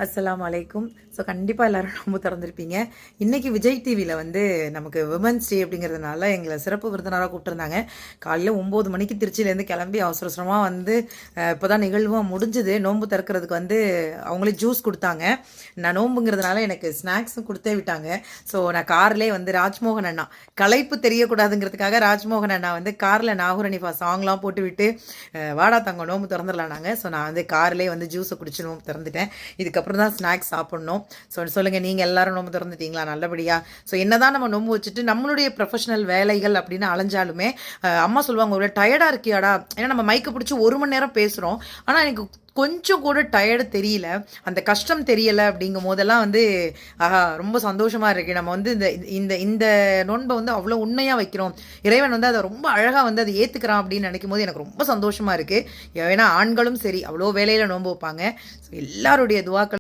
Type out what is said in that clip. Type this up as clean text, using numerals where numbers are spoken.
அஸ்ஸலாமு அலைக்கும். ஸோ கண்டிப்பாக எல்லோரும் நோன்பு திறந்திருப்பீங்க. இன்றைக்கி விஜய் டிவியில் வந்து நமக்கு விமன்ஸ் டே அப்படிங்கிறதுனால எங்களை சிறப்பு விருந்தினராக கூப்பிட்டுருந்தாங்க. காலையில் 9 மணிக்கு திருச்சியிலேருந்து கிளம்பி அவசர அவசரமாக வந்து இப்போ தான் நிகழ்வாக முடிஞ்சுது. நோன்பு திறக்கிறதுக்கு வந்து அவங்களே ஜூஸ் கொடுத்தாங்க. நான் நோன்புங்கிறதுனால எனக்கு ஸ்நாக்ஸும் கொடுத்தே விட்டாங்க. ஸோ நான் கார்லேயே வந்து ராஜ்மோகன் அண்ணா களைப்பு தெரியக்கூடாதுங்கிறதுக்காக ராஜ்மோகன் அண்ணா வந்து காரில் நாகூரனிஃபா சாங்லாம் போட்டு விட்டு வாடா தங்க நோன்பு திறந்துடலாம் நாங்கள். ஸோ நான் வந்து கார்லேயே வந்து ஜூஸை குடிச்சு நோன்பு திறந்துட்டேன். இதுக்கப்புறம் தான் ஸ்நாக்ஸ் சாப்பிட்ணும். சொல்லுங்கள், நீங்கள் எல்லாரும் நோம்பு திறந்துட்டீங்களா நல்லபடியாக? ஸோ என்னதான் நம்ம நோம்பு வச்சுட்டு நம்மளுடைய ப்ரொஃபஷனல் வேலைகள் அப்படின்னு அலைஞ்சாலுமே அம்மா சொல்லுவாங்க, ஒரு டயர்டாக இருக்கியாடா? ஏன்னா நம்ம மைக்கை பிடிச்சி 1 மணி நேரம் பேசுகிறோம். ஆனால் எனக்கு கொஞ்சம் கூட டயர்டு தெரியல, அந்த கஷ்டம் தெரியலை. அப்படிங்கும் போதெல்லாம் வந்து ரொம்ப சந்தோஷமாக இருக்குது. நம்ம வந்து இந்த இந்த இந்த நோன்பை வந்து அவ்வளோ உண்மையாக வைக்கிறோம். இறைவன் வந்து அதை ரொம்ப அழகாக வந்து அதை ஏற்றுக்கிறான் அப்படின்னு நினைக்கும் போது எனக்கு ரொம்ப சந்தோஷமாக இருக்குது. ஏன்னா ஆண்களும் சரி அவ்வளோ வேலையில் நோன்பு வைப்பாங்க. ஸோ எல்லாருடைய துவாக்கள்